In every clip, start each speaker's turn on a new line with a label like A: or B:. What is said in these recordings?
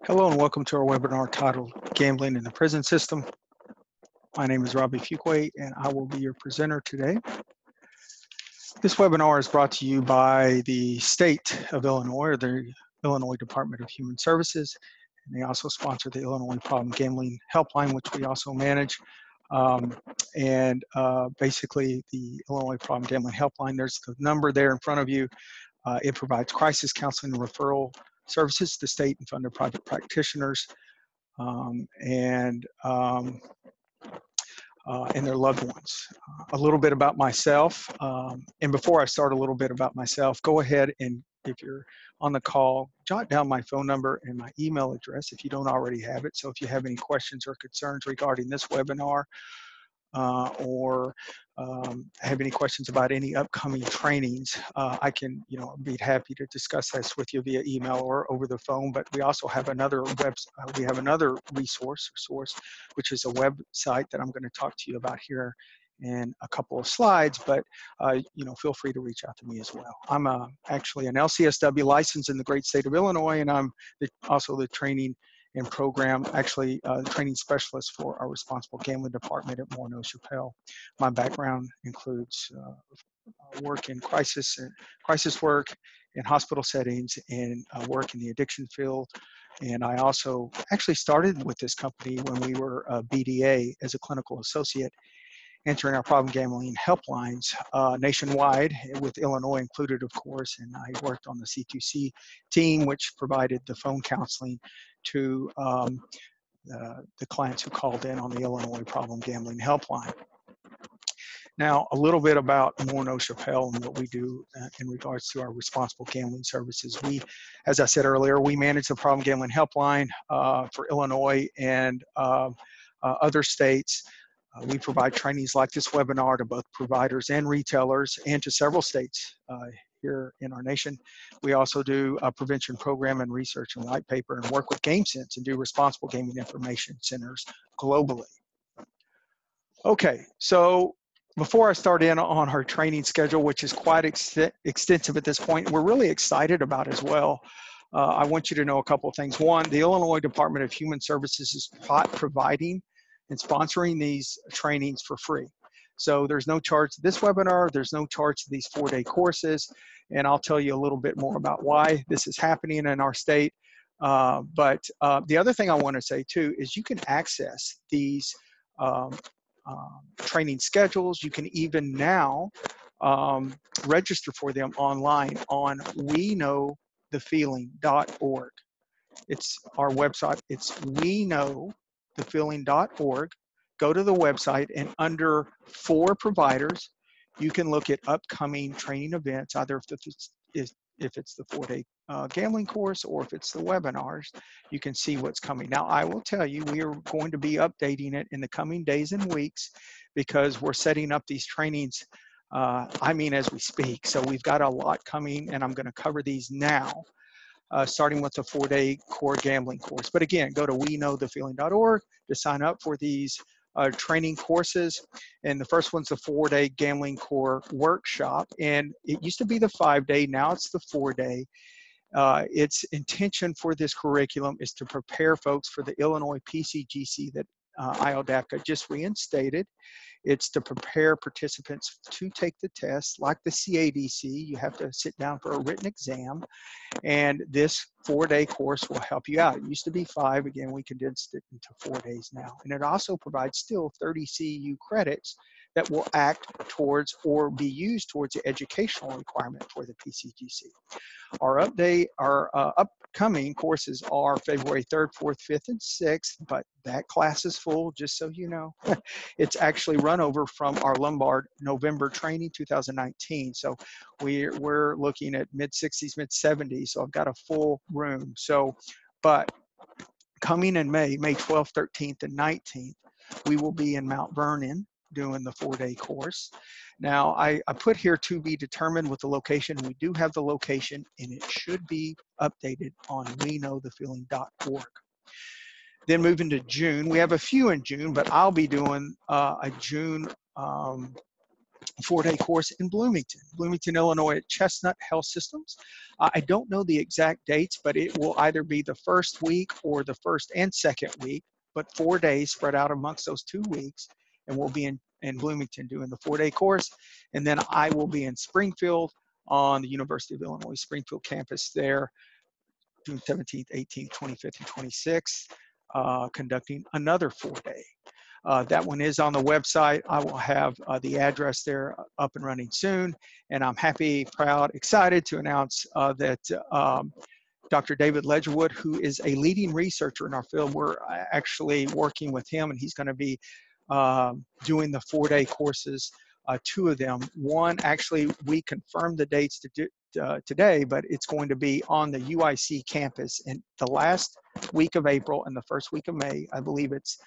A: Hello and welcome to our webinar titled Gambling in the Prison System. My name is Robby Fuqua and I will be your presenter today. This webinar is brought to you by the state of Illinois, or the Illinois Department of Human Services, and they also sponsor the Illinois Problem Gambling Helpline, which we also manage. Basically the Illinois Problem Gambling Helpline, there's the number there in front of you. It provides crisis counseling and referral services to state and funded private practitioners and their loved ones. A little bit about myself, and before I start a little bit about myself, go ahead and, if you're on the call, jot down my phone number and my email address if you don't already have it. So if you have any questions or concerns regarding this webinar, or have any questions about any upcoming trainings, I can, be happy to discuss this with you via email or over the phone. But we also have another resource, which is a website that I'm going to talk to you about here in a couple of slides. But feel free to reach out to me as well. I'm actually an LCSW license in the great state of Illinois, and I'm also the training and program, training specialist for our responsible gambling department at Morneau, Shepell. My background includes work in crisis work in hospital settings, and work in the addiction field. And I also actually started with this company when we were BDA as a clinical associate, answering our problem gambling helplines nationwide, with Illinois included, of course. And I worked on the C2C team, which provided the phone counseling to the clients who called in on the Illinois Problem Gambling Helpline. Now, a little bit about Morneau Shepell and what we do in regards to our responsible gambling services. We, as I said earlier, we manage the Problem Gambling Helpline for Illinois and other states. We provide trainings like this webinar to both providers and retailers, and to several states here in our nation. We also do a prevention program and research and white paper, and work with GameSense and do responsible gaming information centers globally. Okay, so before I start in on our training schedule, which is quite extensive at this point, we're really excited about as well. I want you to know a couple of things. One, the Illinois Department of Human Services is providing and sponsoring these trainings for free. So there's no charge to this webinar, there's no charge to these 4-day courses, and I'll tell you a little bit more about why this is happening in our state. But the other thing I want to say too is you can access these training schedules. You can even now register for them online on weknowthefeeling.org. It's our website. It's weknowthefeeling.org. Go to the website, and under for providers, you can look at upcoming training events, either if it's the 4-day gambling course or if it's the webinars. You can see what's coming. Now, I will tell you, we are going to be updating it in the coming days and weeks, because we're setting up these trainings, as we speak. So we've got a lot coming, and I'm going to cover these now. Starting with the 4-day core gambling course. But again, go to weknowthefeeling.org to sign up for these training courses. And the first one's the 4-day gambling core workshop. And it used to be the 5-day, now it's the 4-day. Its intention for this curriculum is to prepare folks for the Illinois PCGC that ILDAPCA just reinstated. It's to prepare participants to take the test. Like the CADC, you have to sit down for a written exam, and this 4-day course will help you out. It used to be 5. Again, we condensed it into 4 days now. And it also provides still 30 CEU credits that will act towards or be used towards the educational requirement for the PCGC. Our upcoming courses are February 3rd, 4th, 5th, and 6th, but that class is full, just so you know. It's actually run over from our Lombard November training 2019. So we're looking at mid-60s, mid-70s, so I've got a full room. So, but coming in May 12th, 13th, and 19th, we will be in Mount Vernon doing the 4-day course. Now, I put here to be determined with the location. We do have the location, and it should be updated on weknowthefeeling.org. Then moving to June, we have a few in June, but I'll be doing a June 4-day course in Bloomington, Illinois at Chestnut Health Systems. I don't know the exact dates, but it will either be the first week or the first and second week, but 4 days spread out amongst those 2 weeks. And we'll be in Bloomington doing the 4-day course. And then I will be in Springfield on the University of Illinois Springfield campus there, June 17th, 18th, 25th, and 26th, conducting another 4-day. That one is on the website. I will have the address there up and running soon. And I'm happy, proud, excited to announce that Dr. David Ledgerwood, who is a leading researcher in our field, we're actually working with him, and he's going to be doing the 4-day courses, 2 of them. One, actually, we confirmed the dates to do, today, but it's going to be on the UIC campus in the last week of April and the first week of May. I believe it's,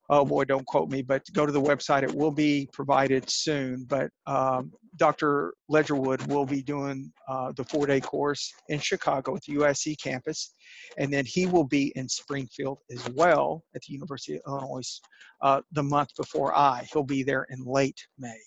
A: oh boy, don't quote me, but go to the website. It will be provided soon. But Dr. Ledgerwood will be doing the 4-day course in Chicago at the UIC campus. And then he will be in Springfield as well at the University of Illinois the month before he'll be there in late May.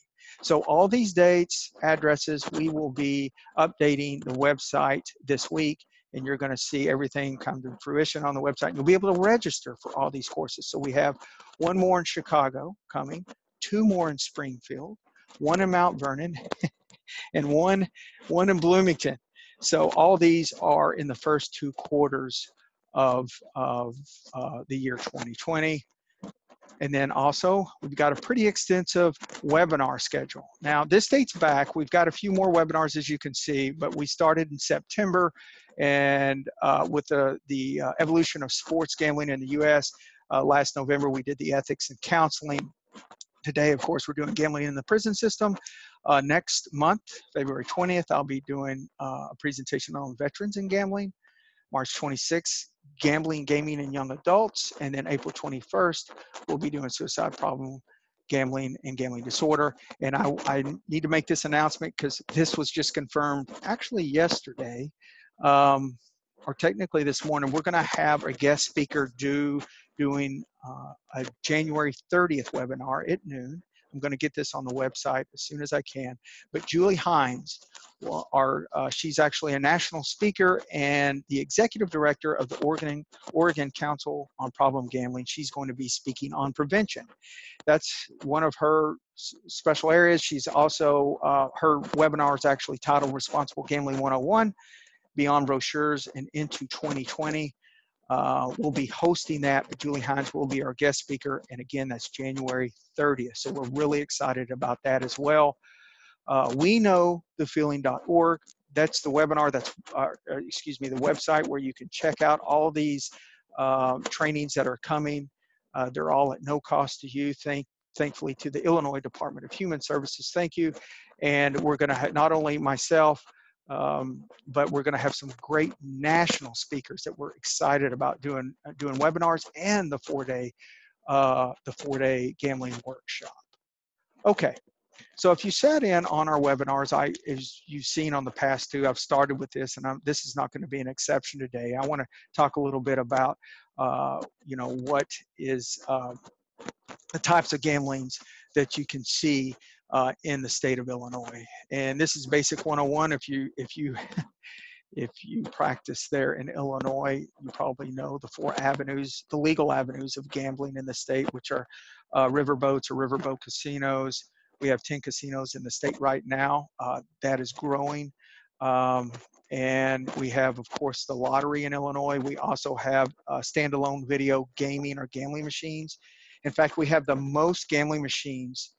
A: So all these dates, addresses, we will be updating the website this week, and you're going to see everything come to fruition on the website. You'll be able to register for all these courses. So we have 1 more in Chicago coming, 2 more in Springfield, 1 in Mount Vernon, and one in Bloomington. So all these are in the first 2 quarters of the year 2020. And then also, we've got a pretty extensive webinar schedule. Now, this dates back. We've got a few more webinars, as you can see, but we started in September, and with the evolution of sports gambling in the U.S. Last November, we did the ethics and counseling. Today, of course, we're doing gambling in the prison system. Next month, February 20th, I'll be doing a presentation on veterans and gambling. March 26th, gambling, gaming, and young adults. And then April 21st, we'll be doing suicide problem, gambling, and gambling disorder. And I need to make this announcement because this was just confirmed actually yesterday, or technically this morning. We're going to have a guest speaker doing a January 30th webinar at noon. I'm going to get this on the website as soon as I can. But Julie Hines, she's actually a national speaker and the executive director of the Oregon Council on Problem Gambling. She's going to be speaking on prevention. That's one of her special areas. She's also, her webinar is actually titled Responsible Gambling 101, Beyond Brochures and Into 2020. We'll be hosting that, but Julie Hines will be our guest speaker. And again, that's January 30th. So we're really excited about that as well. WeKnowTheFeeling.org. That's the webinar, that's, the website where you can check out all these trainings that are coming. They're all at no cost to you. Thankfully to the Illinois Department of Human Services. Thank you. And we're going to have not only myself, but we're going to have some great national speakers that we're excited about doing webinars and the 4-day gambling workshop. Okay, so if you sat in on our webinars, as you've seen on the past 2, I've started with this, and this is not going to be an exception today. I want to talk a little bit about what is the types of gamblings that you can see in the state of Illinois. And this is basic 101. If you practice there in Illinois, you probably know the 4 avenues, the legal avenues of gambling in the state, which are riverboats or riverboat casinos. We have 10 casinos in the state right now. That is growing. And we have, of course, the lottery in Illinois. We also have standalone video gaming or gambling machines. In fact, we have the most gambling machines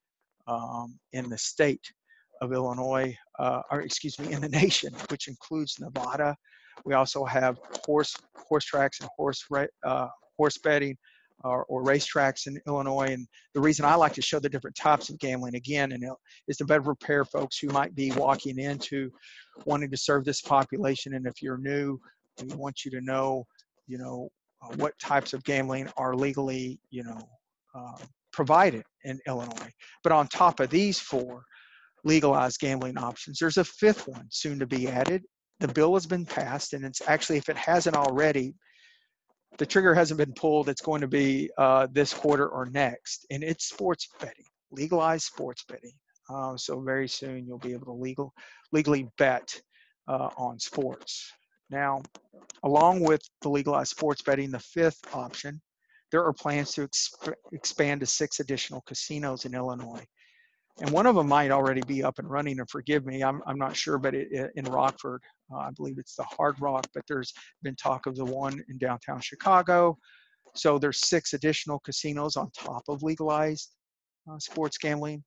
A: in the state of Illinois, in the nation, which includes Nevada. We also have horse tracks and horse betting or racetracks in Illinois. And the reason I like to show the different types of gambling again is to better prepare folks who might be walking into wanting to serve this population. And if you're new, we want you to know, what types of gambling are legally, provided in Illinois. But on top of these 4 legalized gambling options, there's a 5th one soon to be added. The bill has been passed, and it's actually, if it hasn't already, the trigger hasn't been pulled. It's going to be this quarter or next, and it's sports betting, legalized sports betting. So very soon you'll be able to legally bet on sports. Now, along with the legalized sports betting, the fifth option, there are plans to expand to 6 additional casinos in Illinois. And one of them might already be up and running, and forgive me, I'm not sure, but in Rockford, I believe it's the Hard Rock, but there's been talk of the one in downtown Chicago. So there's 6 additional casinos on top of legalized sports gambling.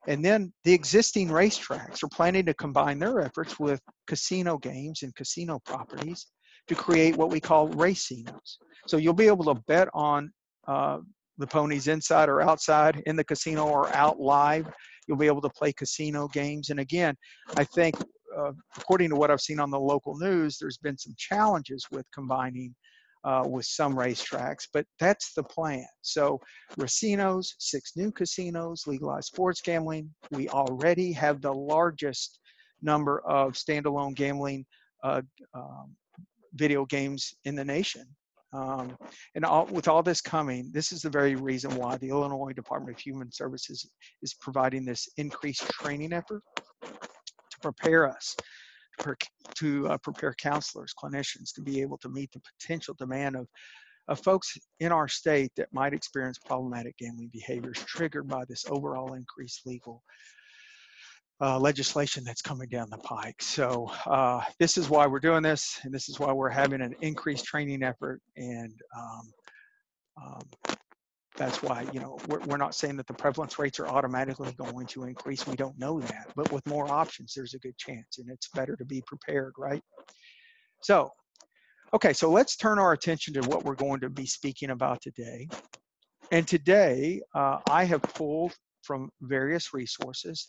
A: And then the existing racetracks are planning to combine their efforts with casino games and casino properties to create what we call racinos. So you'll be able to bet on the ponies inside or outside in the casino or out live. You'll be able to play casino games. And again, I think according to what I've seen on the local news, there's been some challenges with combining with some racetracks, but that's the plan. So racinos, 6 new casinos, legalized sports gambling. We already have the largest number of standalone gambling video games in the nation. With all this coming, this is the very reason why the Illinois Department of Human Services is providing this increased training effort to prepare us, to prepare counselors, clinicians to be able to meet the potential demand of folks in our state that might experience problematic gambling behaviors triggered by this overall increased legal legislation that's coming down the pike. So this is why we're doing this, and this is why we're having an increased training effort. And that's why, you know, we're not saying that the prevalence rates are automatically going to increase. We don't know that, but with more options, there's a good chance, and it's better to be prepared, right? So, okay, so let's turn our attention to what we're going to be speaking about today. And today, I have pulled from various resources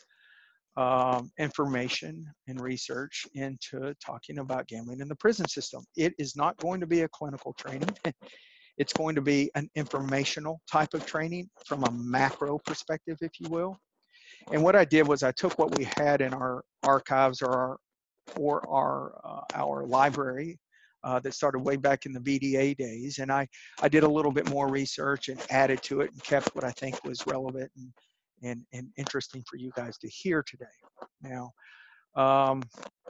A: information and research into talking about gambling in the prison system. It is not going to be a clinical training. It's going to be an informational type of training from a macro perspective, if you will. And what I did was I took what we had in our archives or our library that started way back in the VDA days, and I did a little bit more research and added to it and kept what I think was relevant and interesting for you guys to hear today. Now,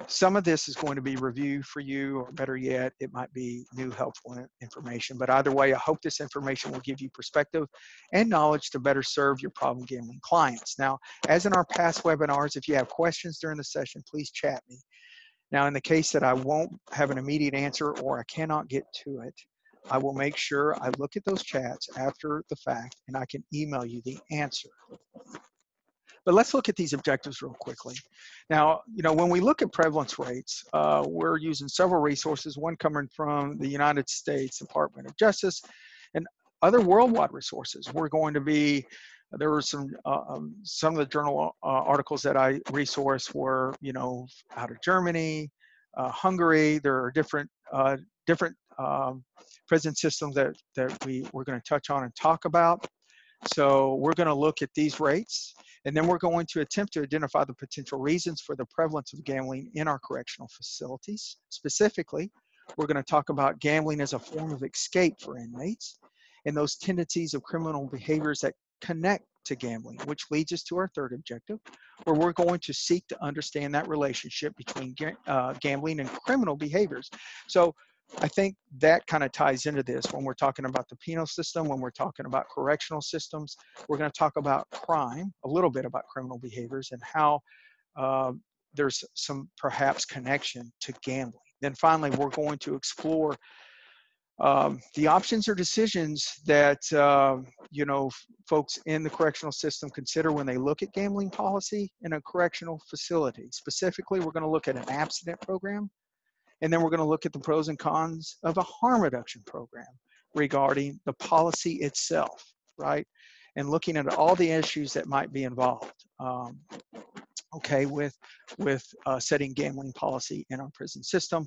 A: some of this is going to be review for you, or better yet, it might be new helpful information. But either way, I hope this information will give you perspective and knowledge to better serve your problem gambling clients. Now, as in our past webinars, if you have questions during the session, please chat me. Now, in the case that I won't have an immediate answer or I cannot get to it, I will make sure I look at those chats after the fact and I can email you the answer. But let's look at these objectives real quickly. Now, you know, when we look at prevalence rates, we're using several resources, one coming from the United States Department of Justice and other worldwide resources. We're going to be, there were some of the journal articles that I resourced were, you know, out of Germany, Hungary. There are different prison systems that we're going to touch on and talk about. So we're going to look at these rates, and then we're going to attempt to identify the potential reasons for the prevalence of gambling in our correctional facilities. Specifically, we're going to talk about gambling as a form of escape for inmates and those tendencies of criminal behaviors that connect to gambling, which leads us to our third objective, where we're going to seek to understand that relationship between gambling and criminal behaviors. So I think that kind of ties into this when we're talking about the penal system, when we're talking about correctional systems. We're going to talk about crime, a little bit about criminal behaviors, and how there's some perhaps connection to gambling. Then finally, we're going to explore the options or decisions that you know, folks in the correctional system consider when they look at gambling policy in a correctional facility. Specifically, we're going to look at an abstinence program. And then we're going to look at the pros and cons of a harm reduction program regarding the policy itself, right? And looking at all the issues that might be involved, okay, with setting gambling policy in our prison system.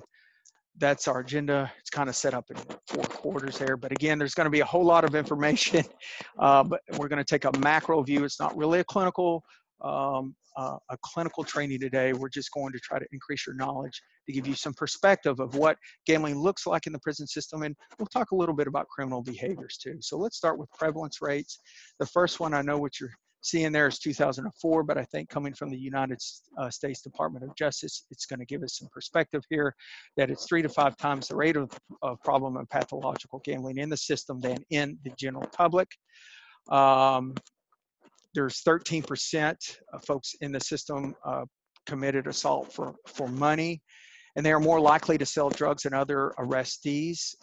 A: That's our agenda. It's kind of set up in 4 quarters there. But again, there's going to be a whole lot of information, but we're going to take a macro view. It's not really a clinical training today. We're just going to try to increase your knowledge to give you some perspective of what gambling looks like in the prison system. And we'll talk a little bit about criminal behaviors too. So let's start with prevalence rates. The first one, I know what you're See in there is 2004, but I think coming from the United States Department of Justice, it's going to give us some perspective here that it's 3 to 5 times the rate of problem and pathological gambling in the system than in the general public. There's 13% of folks in the system committed assault for money, and they are more likely to sell drugs than other arrestees,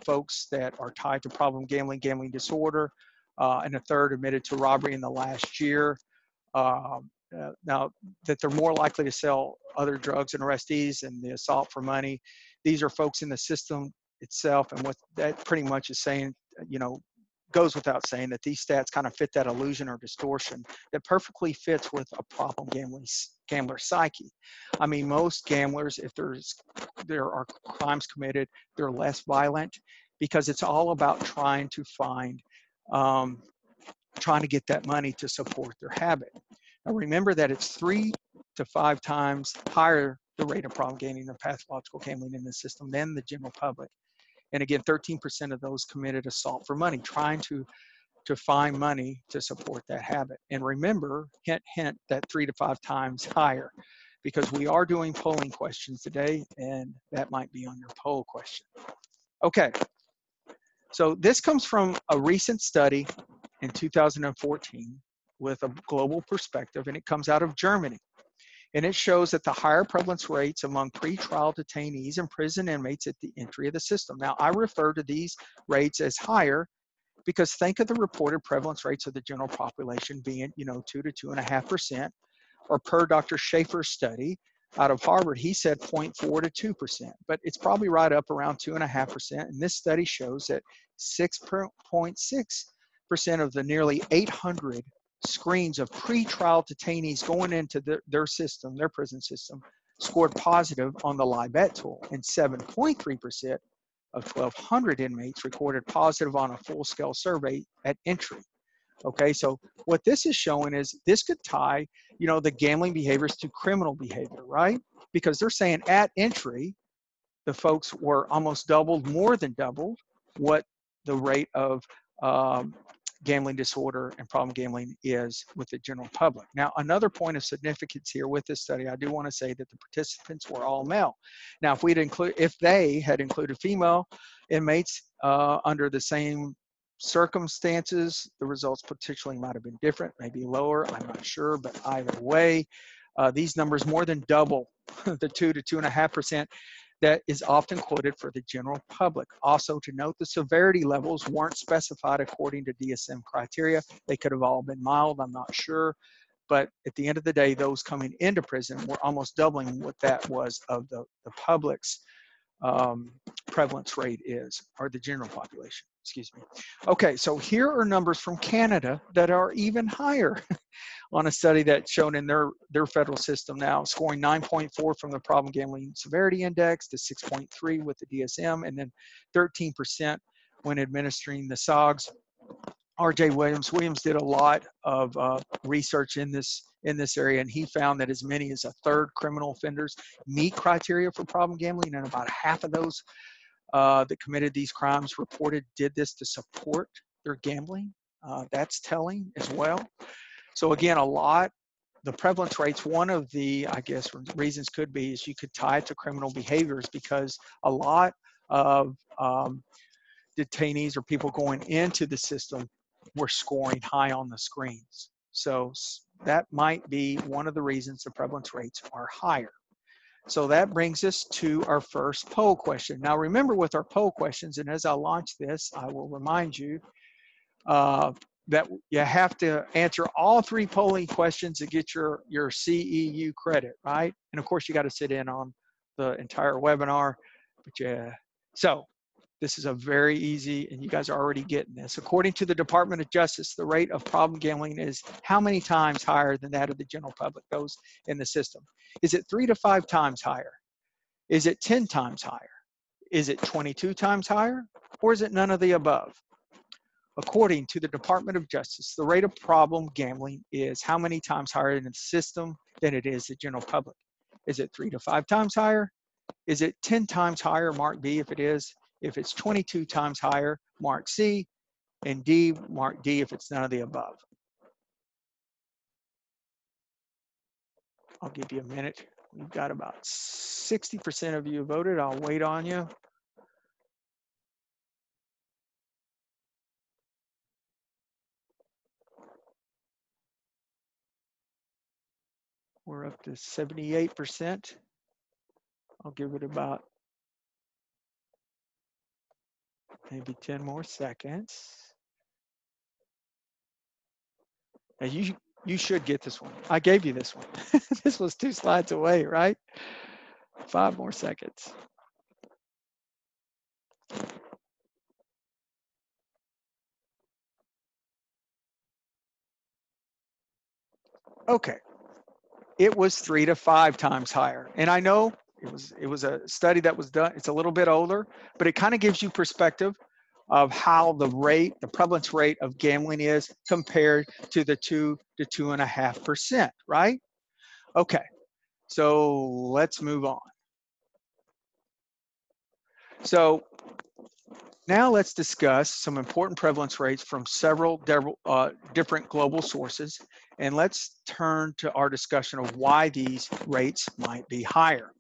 A: folks that are tied to problem gambling, gambling disorder, and a third admitted to robbery in the last year. Now, that they're more likely to sell other drugs and arrestees and the assault for money, these are folks in the system itself, and what that pretty much is saying, you know, goes without saying that these stats kind of fit that illusion or distortion that perfectly fits with a problem gambler psyche. I mean, most gamblers, if there are crimes committed, they're less violent because it's all about trying to find, trying to get that money to support their habit. Now remember that it's 3 to 5 times higher the rate of problem gambling or pathological gambling in the system than the general public. And again, 13% of those committed assault for money, trying to find money to support that habit. And remember, hint, hint, that 3 to 5 times higher, because we are doing polling questions today, and that might be on your poll question. Okay, so this comes from a recent study in 2014 with a global perspective, and it comes out of Germany. And it shows that the higher prevalence rates among pretrial detainees and prison inmates at the entry of the system. Now, I refer to these rates as higher because think of the reported prevalence rates of the general population being, 2 to 2.5%, or per Dr. Schaefer's study out of Harvard, he said 0.4 to 2%, but it's probably right up around 2.5%. And this study shows that 6.6% of the nearly 800 screens of pretrial detainees going into their system, their prison system, scored positive on the Libet tool, and 7.3% of 1,200 inmates recorded positive on a full-scale survey at entry. Okay, so what this is showing is this could tie, the gambling behaviors to criminal behavior, right? Because they're saying at entry, the folks were almost doubled, more than doubled, what the rate of gambling disorder and problem gambling is with the general public. Now, another point of significance here with this study, I do want to say that the participants were all male. Now, if they had included female inmates under the same circumstances, the results potentially might have been different, maybe lower, I'm not sure, but either way, these numbers more than double the 2 to 2.5% that is often quoted for the general public. Also to note, the severity levels weren't specified according to DSM criteria. They could have all been mild, I'm not sure. But at the end of the day, those coming into prison were almost doubling what that was of the public's prevalence rate is, or the general population, excuse me. Okay, so here are numbers from Canada that are even higher on a study that's shown in their federal system now, scoring 9.4 from the problem gambling severity index to 6.3 with the DSM, and then 13% when administering the SOGs. R.J. Williams did a lot of research in this area, and he found that as many as a third criminal offenders meet criteria for problem gambling, and about half of those that committed these crimes reported did this to support their gambling. That's telling as well. So again, the prevalence rates, one of the, I guess, reasons could be is you could tie it to criminal behaviors, because a lot of detainees or people going into the system were scoring high on the screens. So that might be one of the reasons the prevalence rates are higher. So that brings us to our first poll question. Now remember, with our poll questions, and as I launch this, I will remind you that you have to answer all 3 polling questions to get your CEU credit, right? And of course, you got to sit in on the entire webinar. But yeah, so this is a very easy, and you guys are already getting this. According to the Department of Justice, the rate of problem gambling is how many times higher than that of the general public goes in the system? Is it 3 to 5 times higher? Is it 10 times higher? Is it 22 times higher? Or is it none of the above? According to the Department of Justice, the rate of problem gambling is how many times higher in the system than it is the general public? Is it 3 to 5 times higher? Is it 10 times higher, mark B if it is? If it's 22 times higher, mark C, and D, mark D if it's none of the above. I'll give you a minute. We've got about 60% of you voted. I'll wait on you. We're up to 78%. I'll give it about maybe 10 more seconds. Now you should get this one. I gave you this one. This was 2 slides away, right? 5 more seconds. Okay. It was 3 to 5 times higher. And I know it was a study that was done. It's a little bit older, but it kind of gives you perspective of how the prevalence rate of gambling is compared to the 2 to 2.5%, right? Okay. So let's move on. So now let's discuss some important prevalence rates from several different global sources, and let's turn to our discussion of why these rates might be higher.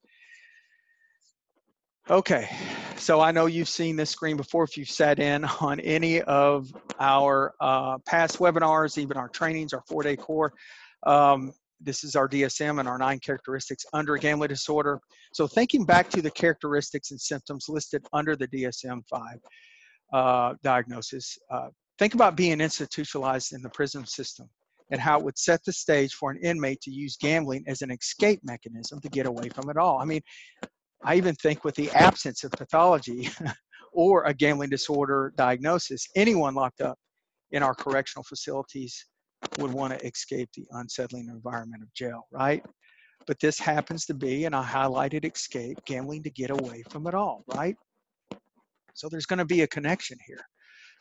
A: Okay, so I know you've seen this screen before if you've sat in on any of our past webinars, even our trainings, our 4-day core. This is our DSM and our 9 characteristics under a gambling disorder. So thinking back to the characteristics and symptoms listed under the DSM-5 diagnosis, think about being institutionalized in the prison system and how it would set the stage for an inmate to use gambling as an escape mechanism to get away from it all. I mean, I even think with the absence of pathology or a gambling disorder diagnosis, anyone locked up in our correctional facilities would want to escape the unsettling environment of jail, right? But this happens to be, and I highlighted escape, gambling to get away from it all, right? So there's going to be a connection here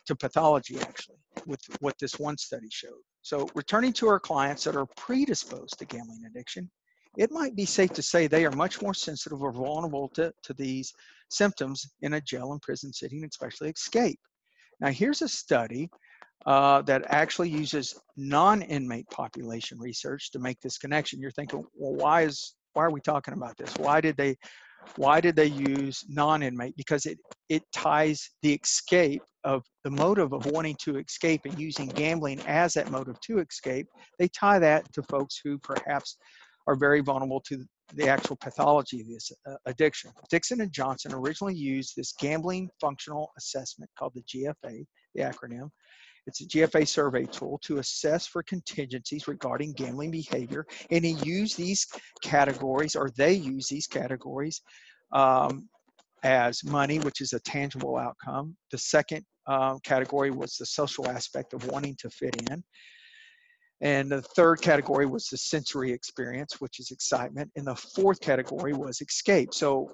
A: to pathology, actually, with what this one study showed. So returning to our clients that are predisposed to gambling addiction, it might be safe to say they are much more sensitive or vulnerable to these symptoms in a jail and prison setting, especially escape. Now, here's a study that actually uses non-inmate population research to make this connection. You're thinking, well, why are we talking about this? Why did they use non-inmate? Because it ties the escape of the motive of wanting to escape and using gambling as that motive to escape. They tie that to folks who perhaps are very vulnerable to the actual pathology of this addiction. Dixon and Johnson originally used this gambling functional assessment called the GFA, the acronym. It's a GFA survey tool to assess for contingencies regarding gambling behavior. And he used these categories, or they use these categories as money, which is a tangible outcome. The second category was the social aspect of wanting to fit in. And the third category was the sensory experience, which is excitement. And the fourth category was escape. So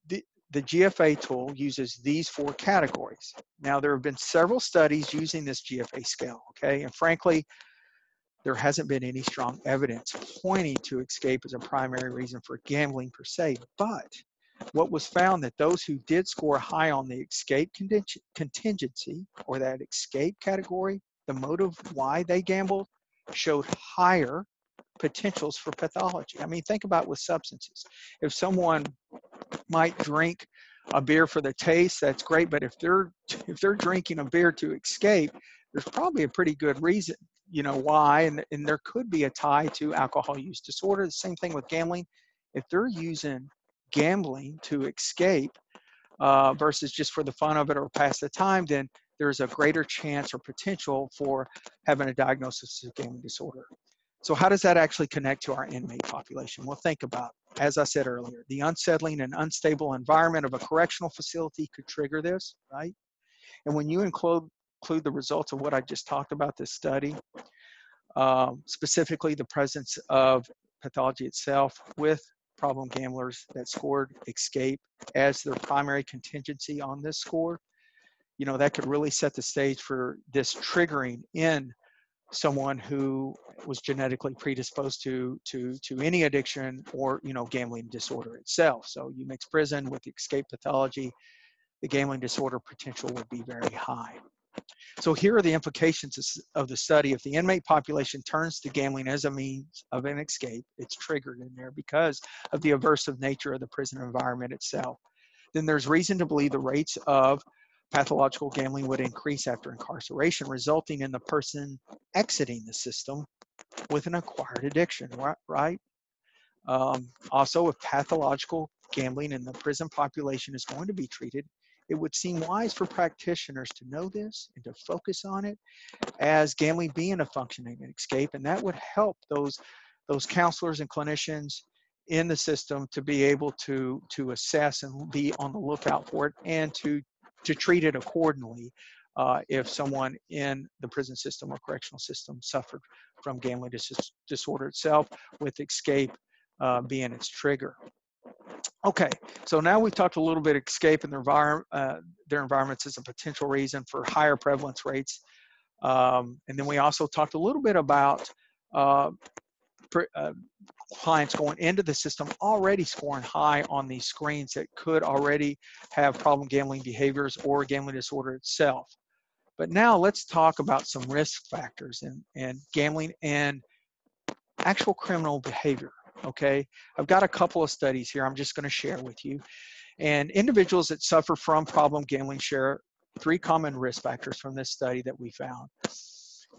A: the GFA tool uses these 4 categories. Now, there have been several studies using this GFA scale, okay? And frankly, there hasn't been any strong evidence pointing to escape as a primary reason for gambling per se. But what was found that those who did score high on the escape contingency, or that escape category, the motive why they gambled, showed higher potentials for pathology. I mean, think about with substances. If someone might drink a beer for the taste, that's great. But if they're drinking a beer to escape, there's probably a pretty good reason, why. And there could be a tie to alcohol use disorder. The same thing with gambling. If they're using gambling to escape versus just for the fun of it or pass the time, then there's a greater chance or potential for having a diagnosis of gambling disorder. So how does that actually connect to our inmate population? Well, think about, as I said earlier, the unsettling and unstable environment of a correctional facility could trigger this, right? And when you include the results of what I just talked about, this study, specifically the presence of pathology itself with problem gamblers that scored escape as their primary contingency on this score, that could really set the stage for this triggering in someone who was genetically predisposed to any addiction or gambling disorder itself. So you mix prison with the escape pathology, the gambling disorder potential would be very high. So here are the implications of the study. If the inmate population turns to gambling as a means of an escape, it's triggered in there because of the aversive nature of the prison environment itself. Then there's reason to believe the rates of pathological gambling would increase after incarceration, resulting in the person exiting the system with an acquired addiction, right? Also, if pathological gambling in the prison population is going to be treated, it would seem wise for practitioners to know this and to focus on it as gambling being a functioning escape, and that would help those counselors and clinicians in the system to be able to assess and be on the lookout for it and to treat it accordingly if someone in the prison system or correctional system suffered from gambling disorder itself, with escape being its trigger. Okay, so now we've talked a little bit escape and their environments as a potential reason for higher prevalence rates. And then we also talked a little bit about clients going into the system already scoring high on these screens that could already have problem gambling behaviors or gambling disorder itself. But now let's talk about some risk factors and gambling and actual criminal behavior. Okay, I've got a couple of studies here I'm just going to share with you. And individuals that suffer from problem gambling share 3 common risk factors from this study that we found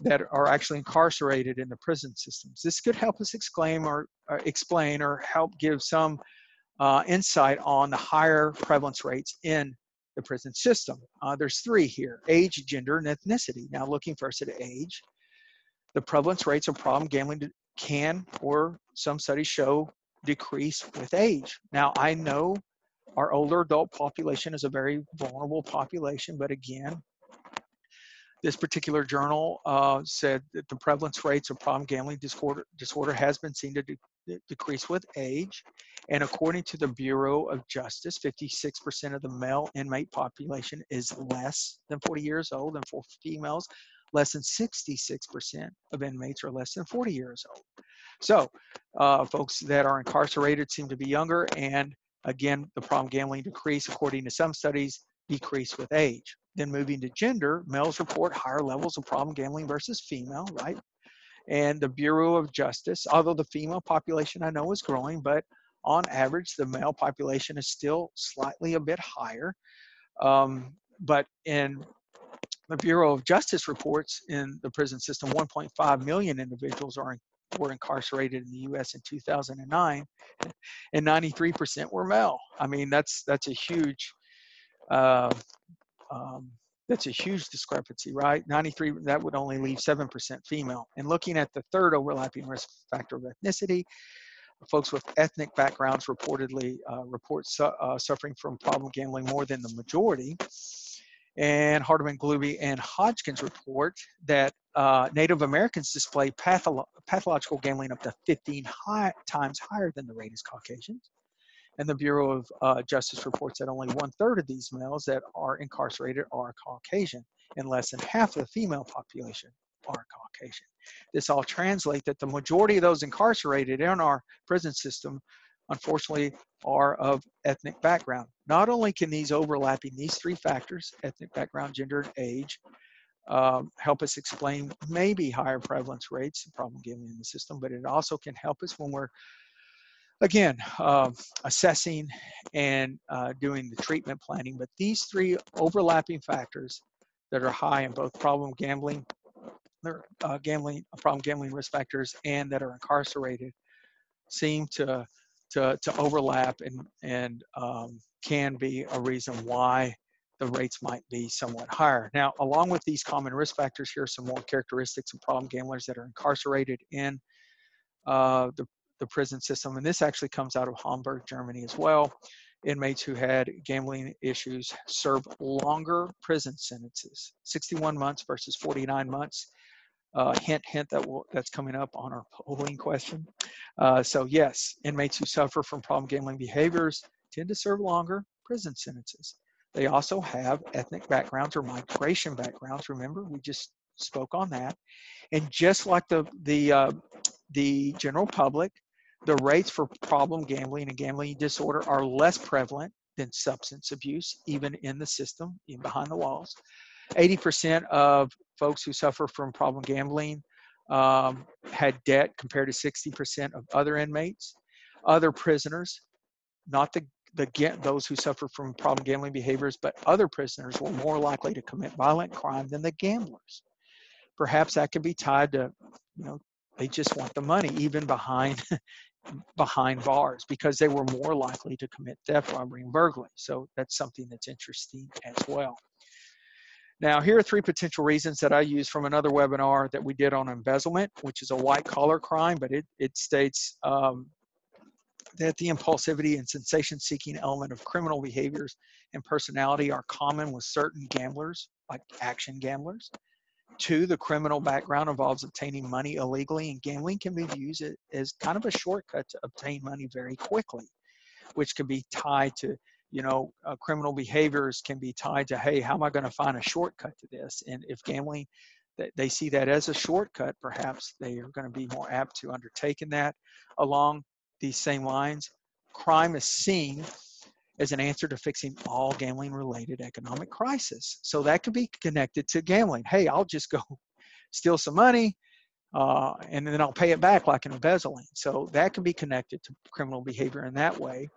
A: that are actually incarcerated in the prison systems. This could help us explain or help give some insight on the higher prevalence rates in the prison system. There's 3 here: age, gender, and ethnicity. Now, looking first at age, the prevalence rates of problem gambling can, or some studies show, decrease with age. Now, I know our older adult population is a very vulnerable population, but again, this particular journal said that the prevalence rates of problem gambling disorder has been seen to decrease with age. And according to the Bureau of Justice, 56% of the male inmate population is less than 40 years old, and for females, less than 66% of inmates are less than 40 years old. So folks that are incarcerated seem to be younger, and again, the problem gambling decrease, according to some studies, decrease with age. Then moving to gender, males report higher levels of problem gambling versus female, right? And the Bureau of Justice, although the female population I know is growing, but on average, the male population is still slightly a bit higher. But in the Bureau of Justice reports, in the prison system, 1.5 million individuals were incarcerated in the U.S. in 2009, and 93% were male. I mean, that's a huge discrepancy, right? 93, that would only leave 7% female. And looking at the third overlapping risk factor of ethnicity, folks with ethnic backgrounds reportedly report suffering from problem gambling more than the majority. And Hardeman, Glooby, and Hodgkins report that Native Americans display pathological gambling up to 15 times higher than the rate as Caucasians. And the Bureau of Justice reports that only 1/3 of these males that are incarcerated are Caucasian, and less than half of the female population are Caucasian. This all translates that the majority of those incarcerated in our prison system, unfortunately, are of ethnic background. Not only can these 3 factors, ethnic background, gender, and age, help us explain maybe higher prevalence rates of problem gambling in the system, but it also can help us when we're, again, assessing and doing the treatment planning. But these 3 overlapping factors that are high in both problem gambling risk factors and that are incarcerated seem to overlap and can be a reason why the rates might be somewhat higher. Now, along with these common risk factors, here are some more characteristics of problem gamblers that are incarcerated in the prison system. And this actually comes out of Hamburg, Germany as well. Inmates who had gambling issues served longer prison sentences, 61 months versus 49 months. Hint, that's coming up on our polling question. So yes, inmates who suffer from problem gambling behaviors tend to serve longer prison sentences. They also have ethnic backgrounds or migration backgrounds. Remember, we just spoke on that. And just like the general public, the rates for problem gambling and gambling disorder are less prevalent than substance abuse, even in the system, even behind the walls. 80% of folks who suffer from problem gambling had debt compared to 60% of other inmates. Other prisoners, not those who suffer from problem gambling behaviors, but other prisoners were more likely to commit violent crime than the gamblers. Perhaps that could be tied to, they just want the money, even behind bars, because they were more likely to commit theft, robbery, and burglary. So that's something that's interesting as well. Now, here are 3 potential reasons that I use from another webinar that we did on embezzlement, which is a white-collar crime, but it states that the impulsivity and sensation-seeking element of criminal behaviors and personality are common with certain gamblers, like action gamblers. 2, the criminal background involves obtaining money illegally, and gambling can be used as kind of a shortcut to obtain money very quickly, which can be tied to, criminal behaviors can be tied to, hey, how am I going to find a shortcut to this? And if gambling, they see that as a shortcut, perhaps they are going to be more apt to undertaking that. Along these same lines, crime is seen as an answer to fixing all gambling-related economic crisis. So that could be connected to gambling. Hey, I'll just go steal some money, and then I'll pay it back like an embezzling. So that can be connected to criminal behavior in that way.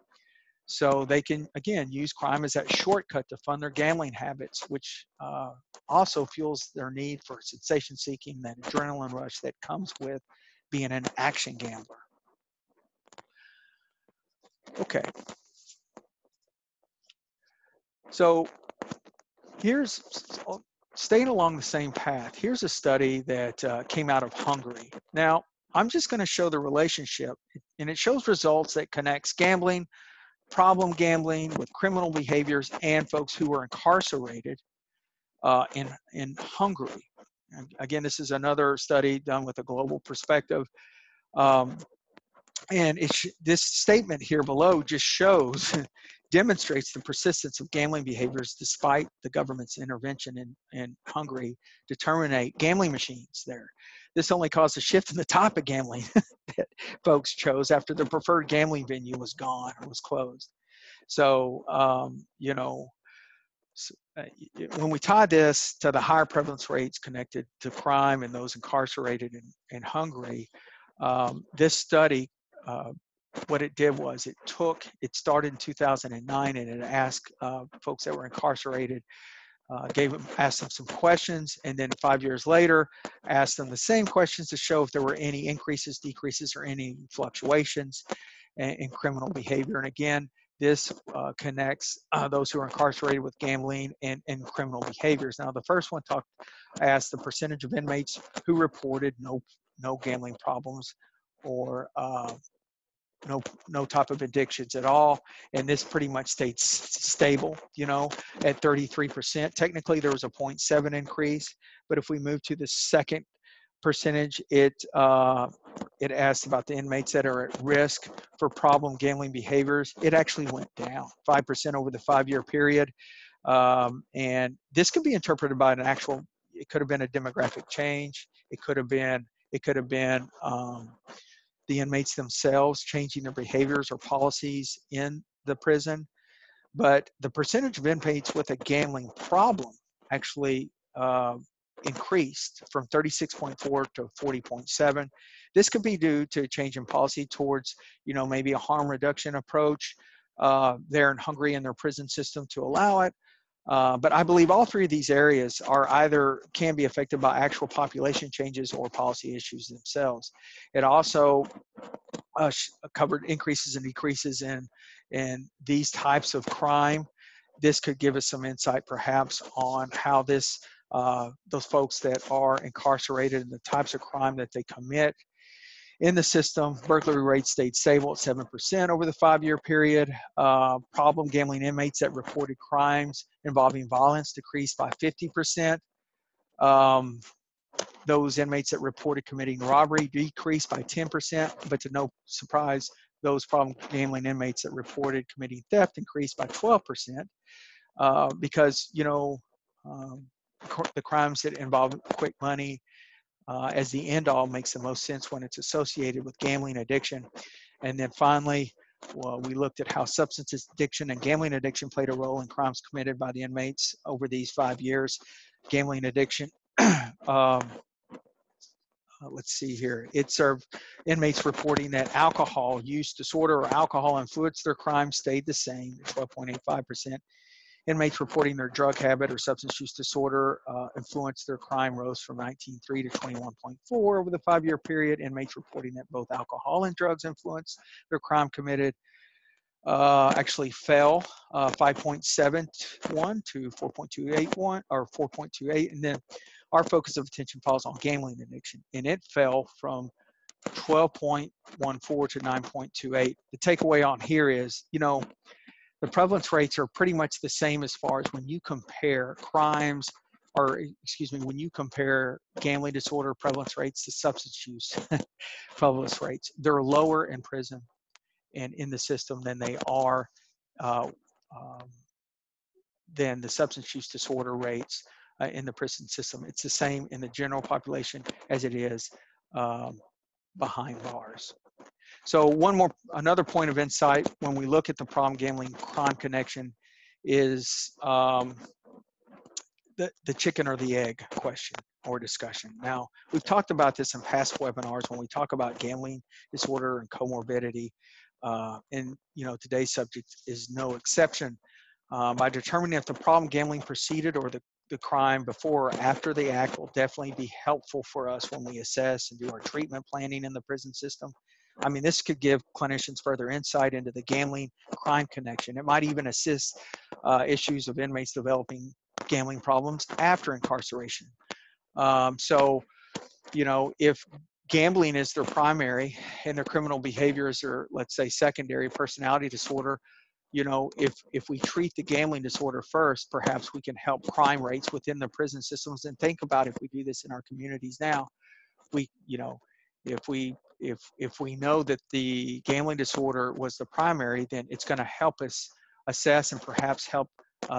A: So they can, again, use crime as that shortcut to fund their gambling habits, which also fuels their need for sensation-seeking, that adrenaline rush that comes with being an action gambler. Okay. So here's, staying along the same path, here's a study that came out of Hungary. Now, I'm just going to show the relationship, and it shows results that connects gambling, problem gambling with criminal behaviors, and folks who were incarcerated in Hungary. Again, this is another study done with a global perspective. And this statement here below just shows, demonstrates the persistence of gambling behaviors despite the government's intervention in Hungary to terminate gambling machines there. This only caused a shift in the type of gambling that folks chose after the preferred gambling venue was gone or was closed. So, when we tie this to the higher prevalence rates connected to crime and those incarcerated in Hungary, this study, what it did was it started in 2009, and it asked folks that were incarcerated, asked them some questions, and then 5 years later, asked them the same questions to show if there were any increases, decreases, or any fluctuations in criminal behavior. And again, this connects those who are incarcerated with gambling and criminal behaviors. Now, the first one asked the percentage of inmates who reported no gambling problems or no type of addictions at all, and this pretty much stayed stable, at 33%. Technically, there was a 0.7 increase, but if we move to the second percentage, it asked about the inmates that are at risk for problem gambling behaviors. It actually went down 5% over the 5-year period, and this could be interpreted by it could have been a demographic change. It could have been the inmates themselves changing their behaviors or policies in the prison. But the percentage of inmates with a gambling problem actually increased from 36.4 to 40.7. This could be due to a change in policy towards, maybe a harm reduction approach there in Hungary in their prison system to allow it. But I believe all 3 of these areas can be affected by actual population changes or policy issues themselves. It also covered increases and decreases in these types of crime. This could give us some insight perhaps on how those folks that are incarcerated and the types of crime that they commit in the system. Burglary rates stayed stable at 7% over the 5-year period. Problem gambling inmates that reported crimes involving violence decreased by 50%. Those inmates that reported committing robbery decreased by 10%, but to no surprise, those problem gambling inmates that reported committing theft increased by 12%, because, the crimes that involve quick money as the end all makes the most sense when it's associated with gambling addiction. And then finally, we looked at how substance addiction and gambling addiction played a role in crimes committed by the inmates over these 5 years. gambling addiction. Let's see here. It served inmates reporting that alcohol use disorder or alcohol influenced their crime stayed the same, 12.85%. Inmates reporting their drug habit or substance use disorder influenced their crime rose from 19.3 to 21.4 over the 5-year period. Inmates reporting that both alcohol and drugs influenced their crime committed actually fell 5.71 to 4.281 or 4.28, and then our focus of attention falls on gambling addiction, and it fell from 12.14 to 9.28. The takeaway on here is, you know, the prevalence rates are pretty much the same as far as when you compare crimes, or excuse me, when you compare gambling disorder prevalence rates to substance use prevalence rates. They're lower in prison and in the system than they are uh, than the substance use disorder rates in the prison system. It's the same in the general population as it is behind bars. So another point of insight when we look at the problem gambling crime connection is the chicken or the egg question or discussion. Now, we've talked about this in past webinars when we talk about gambling disorder and comorbidity, and you know, today's subject is no exception. By determining if the problem gambling preceded or the crime before or after the act will definitely be helpful for us when we assess and do our treatment planning in the prison system. I mean, this could give clinicians further insight into the gambling crime connection. It might even assist issues of inmates developing gambling problems after incarceration. So, you know, if gambling is their primary and their criminal behaviors are, let's say, secondary personality disorder, you know, if we treat the gambling disorder first, perhaps we can help crime rates within the prison systems. And think about if we do this in our communities now, you know, if we know that the gambling disorder was the primary, then it's going to help us assess and perhaps help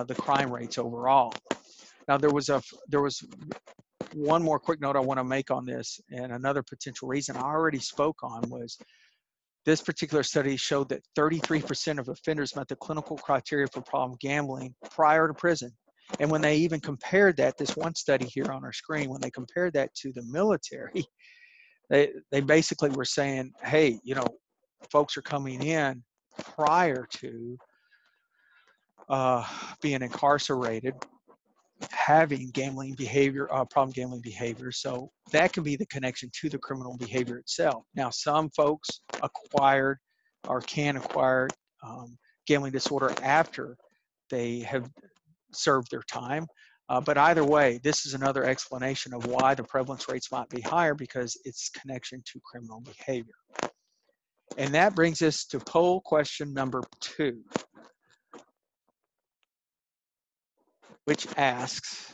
A: the crime rates overall. Now, there was one more quick note I want to make on this, and another potential reason I already spoke on was this particular study showed that 33% of offenders met the clinical criteria for problem gambling prior to prison. And when they even compared that, this one study here on our screen, when they compared that to the military, they basically were saying, hey, you know, folks are coming in prior to being incarcerated, having gambling behavior, problem gambling behavior. So that can be the connection to the criminal behavior itself. Now, some folks acquired or can acquire gambling disorder after they have served their time. But either way, this is another explanation of why the prevalence rates might be higher, because it's connection to criminal behavior. And that brings us to poll question number 2, which asks,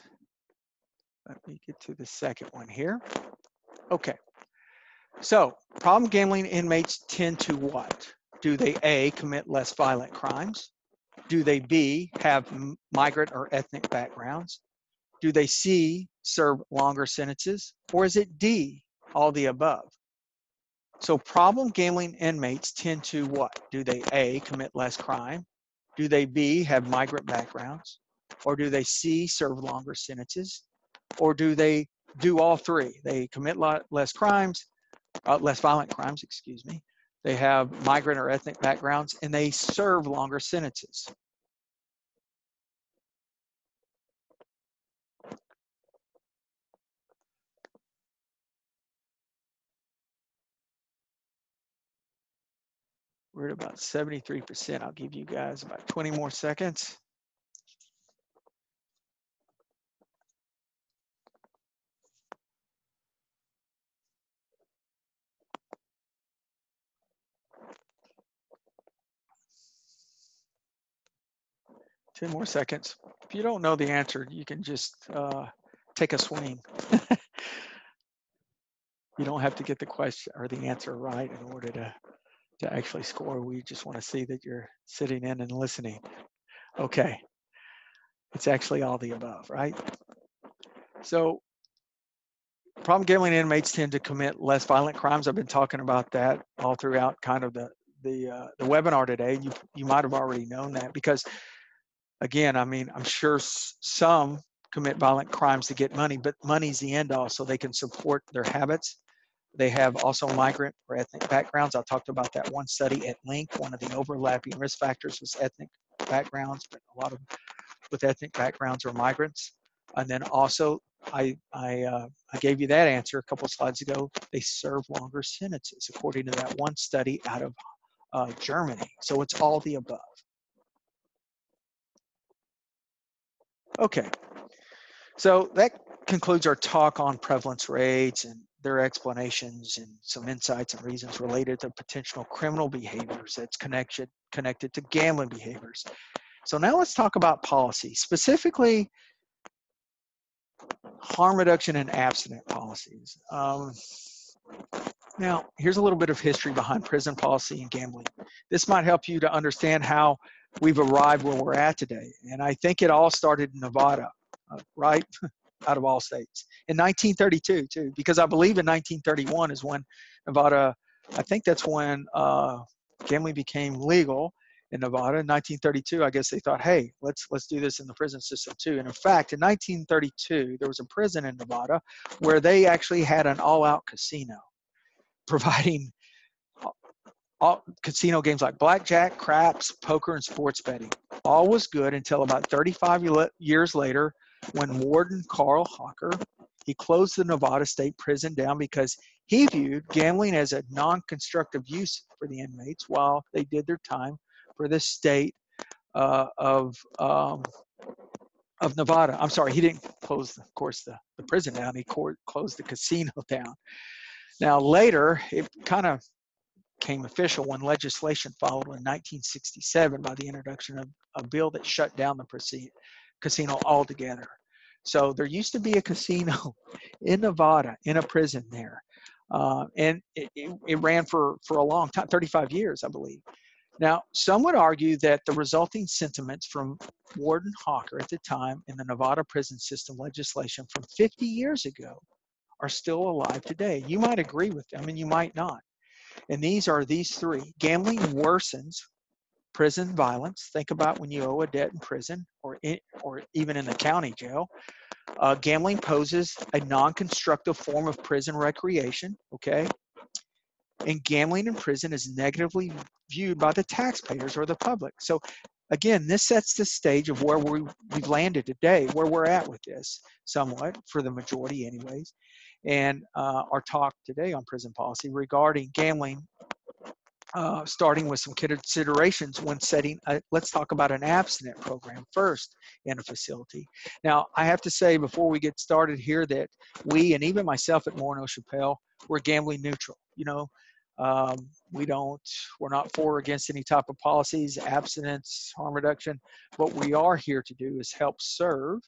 A: let me get to the second one here. Okay, so problem gambling inmates tend to what? Do they A, commit less violent crimes? Do they B, have migrant or ethnic backgrounds? Do they C, serve longer sentences? Or is it D, all the above? So problem gambling inmates tend to what? Do they A, commit less crime? Do they B, have migrant backgrounds? Or do they C, serve longer sentences? Or do they do all three? They commit less crimes, less violent crimes, excuse me. They have migrant or ethnic backgrounds, and they serve longer sentences. We're at about 73%. I'll give you guys about 20 more seconds. Ten more seconds. If you don't know the answer, you can just take a swing. You don't have to get the question or the answer right in order to actually score. We just want to see that you're sitting in and listening. Okay. It's actually all the above, right? So problem gambling inmates tend to commit less violent crimes. I've been talking about that all throughout kind of the webinar today. You might have already known that, because again, I mean, I'm sure some commit violent crimes to get money, but money's the end all, so they can support their habits. They have also migrant or ethnic backgrounds. I talked about that one study at length. One of the overlapping risk factors was ethnic backgrounds, but a lot of with ethnic backgrounds are migrants. And then also, I gave you that answer a couple of slides ago. They serve longer sentences, according to that one study out of Germany. So it's all the above. Okay, so that concludes our talk on prevalence rates and their explanations and some insights and reasons related to potential criminal behaviors that's connected to gambling behaviors. So now let's talk about policy, specifically harm reduction and abstinent policies. Now, here's a little bit of history behind prison policy and gambling. This might help you to understand how we've arrived where we're at today. And I think it all started in Nevada, right? Out of all states. In 1932, too, because I believe in 1931 is when Nevada, I think that's when gambling became legal in Nevada. In 1932, I guess they thought, hey, let's do this in the prison system too. And in fact, in 1932, there was a prison in Nevada where they actually had an all-out casino providing all casino games like blackjack, craps, poker, and sports betting. All was good until about 35 years later when Warden Carl Hawker, he closed the Nevada State Prison down because he viewed gambling as a non-constructive use for the inmates while they did their time for the state of Nevada. I'm sorry, he didn't close, of course, the prison down. He closed the casino down. Now later, it kind of became official when legislation followed in 1967 by the introduction of a bill that shut down the casino altogether. So there used to be a casino in Nevada, in a prison there. And it ran for a long time, 35 years, I believe. Now, some would argue that the resulting sentiments from Warden Hawker at the time in the Nevada prison system legislation from 50 years ago are still alive today. You might agree with them and you might not. And these are these three. Gambling worsens prison violence. Think about when you owe a debt in prison or even in the county jail. Gambling poses a non-constructive form of prison recreation, okay? And gambling in prison is negatively viewed by the taxpayers or the public. So again, this sets the stage of where we've landed today, where we're at with this somewhat, for the majority anyways. And our talk today on prison policy regarding gambling, starting with some considerations when setting, let's talk about an abstinent program first in a facility. Now, I have to say before we get started here that we, and even myself at Morneau Shepell, we're gambling neutral. You know, we're not for or against any type of policies, abstinence, harm reduction. What we are here to do is help serve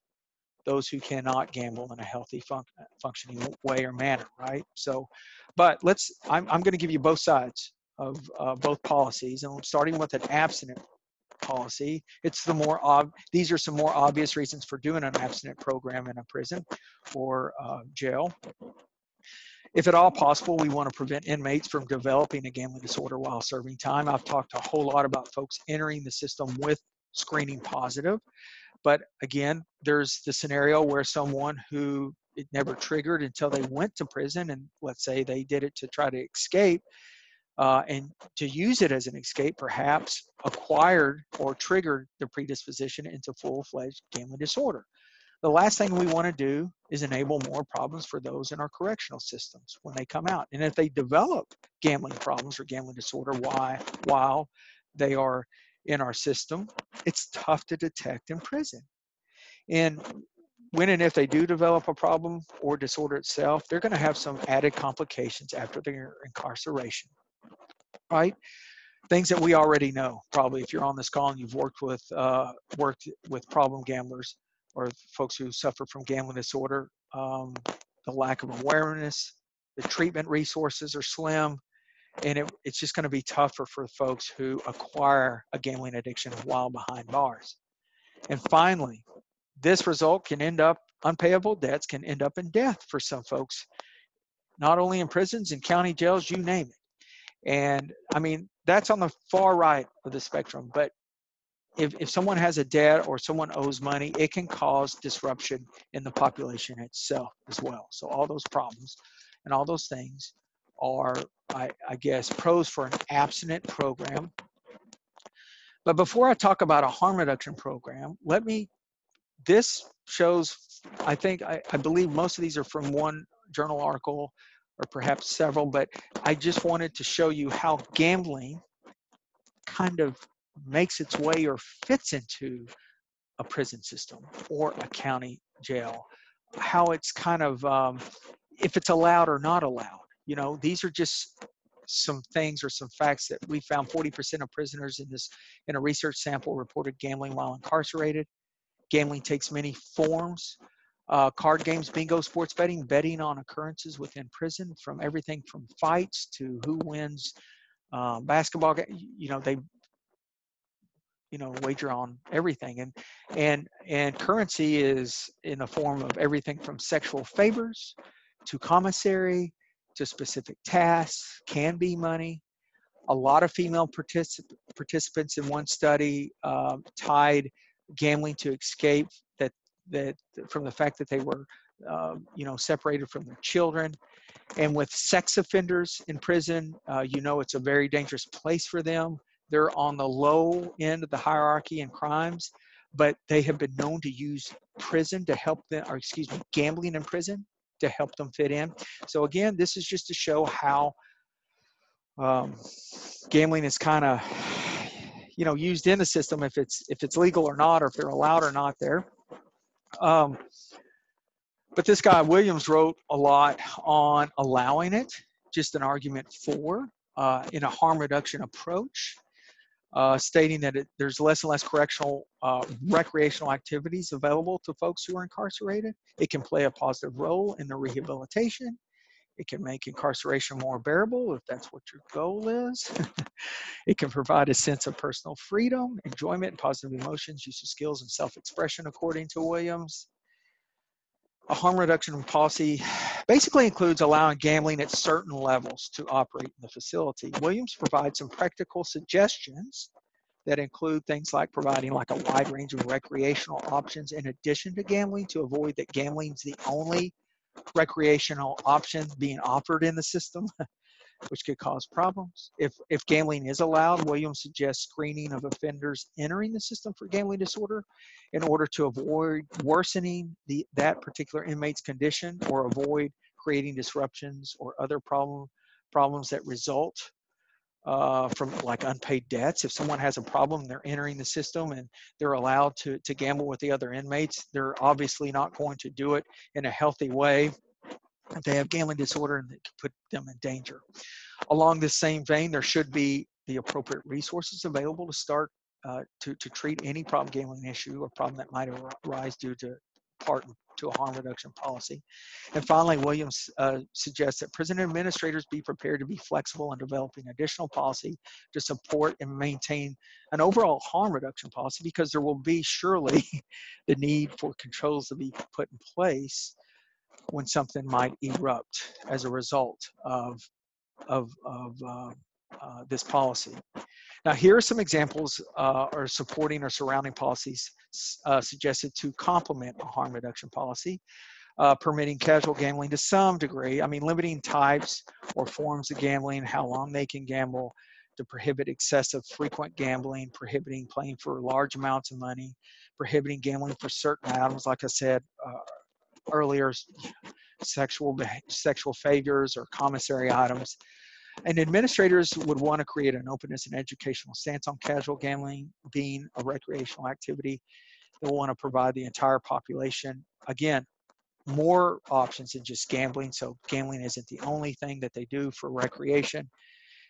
A: those who cannot gamble in a healthy functioning way or manner, right? So, but I'm going to give you both sides of both policies, and starting with an abstinent policy. These are some more obvious reasons for doing an abstinent program in a prison or jail. If at all possible, we want to prevent inmates from developing a gambling disorder while serving time. I've talked a whole lot about folks entering the system with screening positive. But again, there's the scenario where someone who it never triggered until they went to prison, and let's say they did it to try to escape, and to use it as an escape, perhaps acquired or triggered the predisposition into full-fledged gambling disorder. The last thing we want to do is enable more problems for those in our correctional systems when they come out. And if they develop gambling problems or gambling disorder while they are in our system, it's tough to detect in prison. And when and if they do develop a problem or disorder itself, they're going to have some added complications after their incarceration, right? Things that we already know, probably if you're on this call and you've worked with problem gamblers or folks who suffer from gambling disorder, the lack of awareness, the treatment resources are slim, and it's just going to be tougher for folks who acquire a gambling addiction while behind bars. And finally, this result can end up, unpayable debts can end up in death for some folks, not only in prisons and county jails, you name it. And I mean, that's on the far right of the spectrum, but if someone has a debt or someone owes money, it can cause disruption in the population itself as well. So all those problems and all those things are, I guess, pros for an abstinent program. But before I talk about a harm reduction program, this shows, I believe most of these are from one journal article or perhaps several, but I just wanted to show you how gambling kind of makes its way or fits into a prison system or a county jail, how it's kind of, if it's allowed or not allowed. You know, these are just some things or some facts that we found. 40% of prisoners in a research sample reported gambling while incarcerated. Gambling takes many forms. Card games, bingo, sports betting on occurrences within prison, from everything from fights to who wins basketball. They wager on everything, and currency is in the form of everything from sexual favors to commissary to specific tasks, can be money. A lot of female participants in one study tied gambling to escape that from the fact that they were separated from their children. And with sex offenders in prison, it's a very dangerous place for them. They're on the low end of the hierarchy in crimes, but they have been known to use prison to help them, or excuse me, gambling in prison to help them fit in. So again, this is just to show how gambling is kind of, used in the system, if it's legal or not, or if they're allowed or not there. But this guy Williams wrote a lot on allowing it, just an argument for in a harm reduction approach, stating that there's less and less recreational activities available to folks who are incarcerated. It can play a positive role in their rehabilitation. It can make incarceration more bearable if that's what your goal is. It can provide a sense of personal freedom, enjoyment, and positive emotions, use of skills, and self-expression, according to Williams. A harm reduction policy basically includes allowing gambling at certain levels to operate in the facility. Williams provides some practical suggestions that include things like providing like a wide range of recreational options in addition to gambling, to avoid that gambling is the only recreational option being offered in the system, which could cause problems. If gambling is allowed, Williams suggests screening of offenders entering the system for gambling disorder in order to avoid worsening that particular inmate's condition, or avoid creating disruptions or other problems that result from like unpaid debts. If someone has a problem, they're entering the system and they're allowed to gamble with the other inmates, they're obviously not going to do it in a healthy way. If they have gambling disorder, and it could put them in danger. Along this same vein, there should be the appropriate resources available to start to treat any problem gambling issue or problem that might arise due to a harm reduction policy. And finally, Williams suggests that prison administrators be prepared to be flexible in developing additional policy to support and maintain an overall harm reduction policy, because there will be surely the need for controls to be put in place when something might erupt as a result of this policy. Now, here are some examples or supporting or surrounding policies suggested to complement a harm reduction policy. Permitting casual gambling to some degree. I mean, limiting types or forms of gambling, how long they can gamble, to prohibit excessive frequent gambling, prohibiting playing for large amounts of money, prohibiting gambling for certain items, like I said earlier, sexual favors or commissary items. And administrators would want to create an openness and educational stance on casual gambling being a recreational activity. They'll want to provide the entire population, again, more options than just gambling. So gambling isn't the only thing that they do for recreation.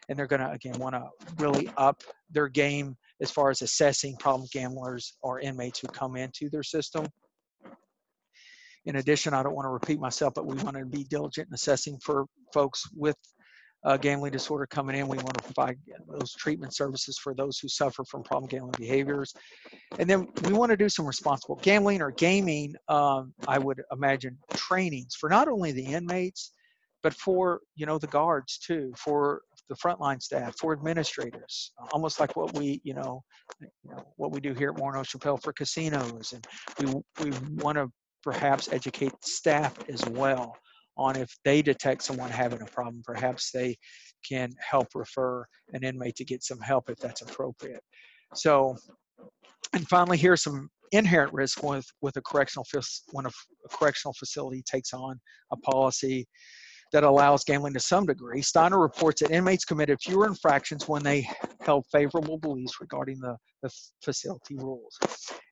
A: And they're going to, again, want to really up their game as far as assessing problem gamblers or inmates who come into their system. In addition, I don't want to repeat myself, but we want to be diligent in assessing for folks with gambling disorder coming in. We want to provide those treatment services for those who suffer from problem gambling behaviors. And then we want to do some responsible gambling or gaming, I would imagine, trainings for not only the inmates, but for, the guards too, for the frontline staff, for administrators, almost like what we, what we do here at Morneau Shepell for casinos. And we want to perhaps educate staff as well on if they detect someone having a problem, perhaps they can help refer an inmate to get some help if that's appropriate. So, and finally, here's some inherent risk with a correctional when a correctional facility takes on a policy that allows gambling to some degree. Steiner reports that inmates committed fewer infractions when they held favorable beliefs regarding the facility rules,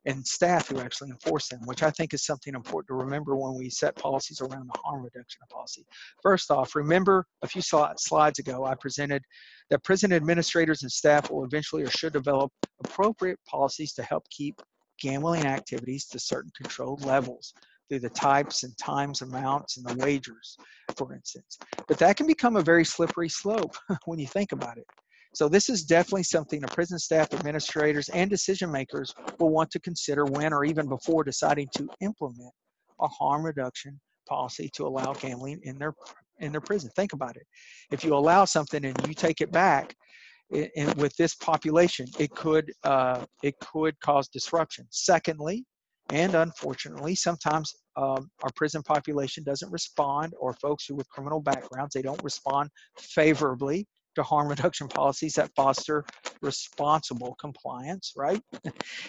A: and staff who actually enforce them, which I think is something important to remember when we set policies around the harm reduction policy. First off, remember a few slides ago I presented that prison administrators and staff will eventually or should develop appropriate policies to help keep gambling activities to certain controlled levels through the types and times, amounts, and the wagers, for instance. But that can become a very slippery slope when you think about it. So this is definitely something the prison staff, administrators, and decision makers will want to consider when or even before deciding to implement a harm reduction policy to allow gambling in their prison. Think about it. If you allow something and you take it back, with this population, it could cause disruption. Secondly, and unfortunately, sometimes our prison population doesn't respond, or folks who with criminal backgrounds, they don't respond favorably to harm reduction policies that foster responsible compliance, right?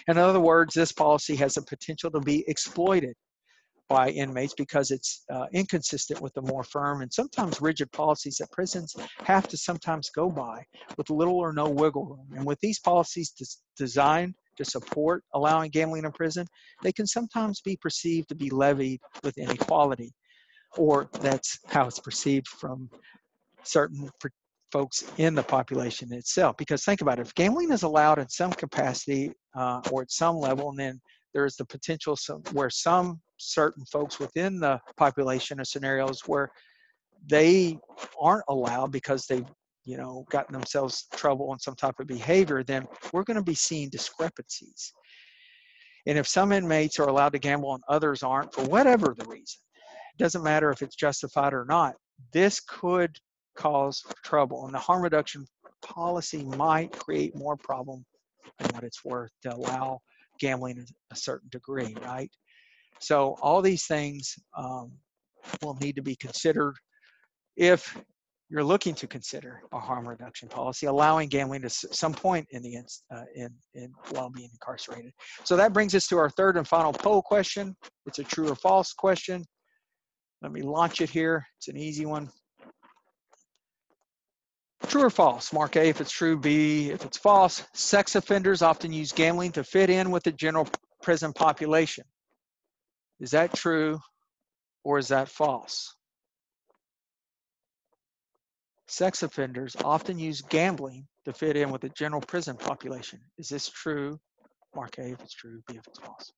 A: In other words, this policy has the potential to be exploited by inmates because it's inconsistent with the more firm and sometimes rigid policies that prisons have to sometimes go by with little or no wiggle room. And with these policies designed to support allowing gambling in prison, they can sometimes be perceived to be levied with inequality, or that's how it's perceived from certain folks in the population itself. Because think about it, if gambling is allowed in some capacity or at some level, and then there's the potential where some certain folks within the population are scenarios where they aren't allowed because they've gotten themselves trouble in some type of behavior, then we're going to be seeing discrepancies. And if some inmates are allowed to gamble and others aren't, for whatever the reason, it doesn't matter if it's justified or not, this could cause trouble. And the harm reduction policy might create more problem than what it's worth to allow gambling at a certain degree, right? So all these things will need to be considered if you're looking to consider a harm reduction policy, allowing gambling to some point in the while being incarcerated. So that brings us to our third and final poll question. It's a true or false question. Let me launch it here. It's an easy one. True or false? Mark A if it's true, B if it's false. Sex offenders often use gambling to fit in with the general prison population. Is that true or is that false? Sex offenders often use gambling to fit in with the general prison population. Is this true? Mark A if it's true, B if it's false.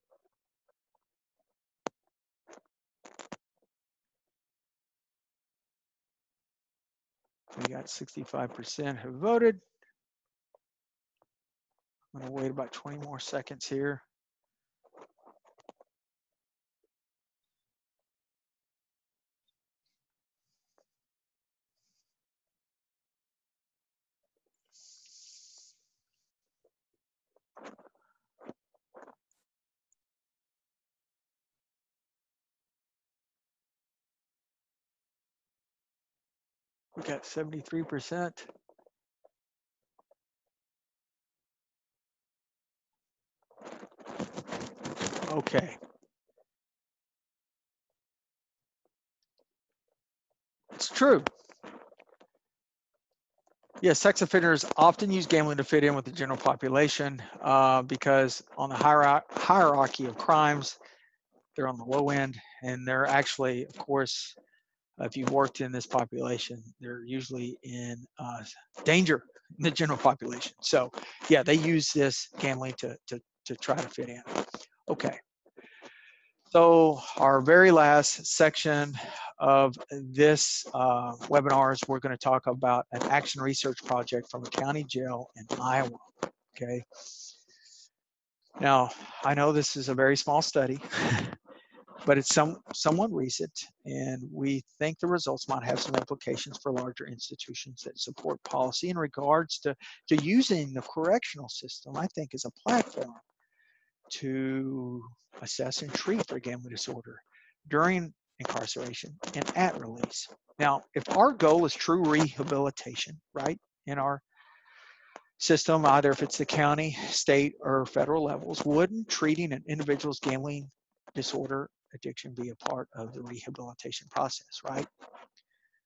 A: We got 65% have voted. I'm going to wait about 20 more seconds here. We got 73%. Okay. It's true. Yes, sex offenders often use gambling to fit in with the general population because on the hierarchy of crimes, they're on the low end, and they're actually, of course, if you've worked in this population, they're usually in danger in the general population. So yeah, they use this gambling to try to fit in. Okay. So our very last section of this webinar is we're going to talk about an action research project from a county jail in Iowa. Okay. Now, I know this is a very small study, but it's somewhat recent, and we think the results might have some implications for larger institutions that support policy in regards to using the correctional system, I think, as a platform to assess and treat their gambling disorder during incarceration and at release. Now, if our goal is true rehabilitation, right, in our system, either if it's the county, state, or federal levels, wouldn't treating an individual's gambling disorder addiction be a part of the rehabilitation process, right?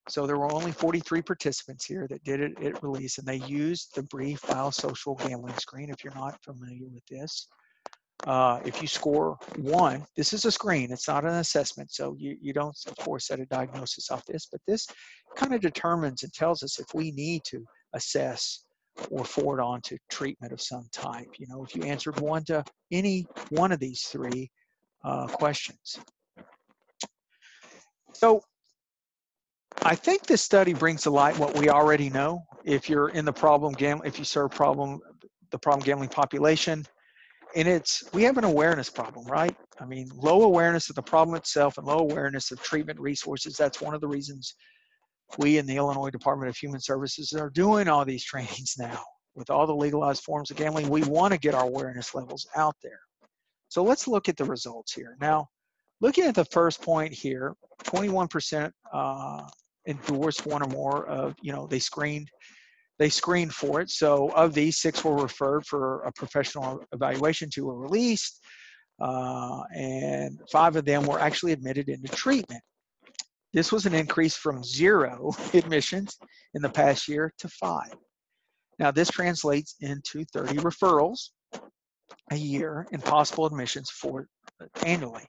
A: So there were only 43 participants here that did it at release, and they used the brief biosocial gambling screen. If you're not familiar with this, if you score 1, this is a screen, it's not an assessment, so you don't, of course, set a diagnosis off this, but this kind of determines and tells us if we need to assess or forward on to treatment of some type. You know, if you answered 1 to any one of these 3 questions. So I think this study brings to light what we already know. If you're in the if you serve the problem gambling population, and we have an awareness problem, right? I mean, low awareness of the problem itself and low awareness of treatment resources. That's one of the reasons we in the Illinois Department of Human Services are doing all these trainings now. With all the legalized forms of gambling, we want to get our awareness levels out there. So let's look at the results here. Now, looking at the first point here, 21% endorsed 1 or more of, they screened for it. So of these, 6 were referred for a professional evaluation, 2 were released, and 5 of them were actually admitted into treatment. This was an increase from 0 admissions in the past year to 5. Now this translates into 30 referrals a year and possible admissions annually.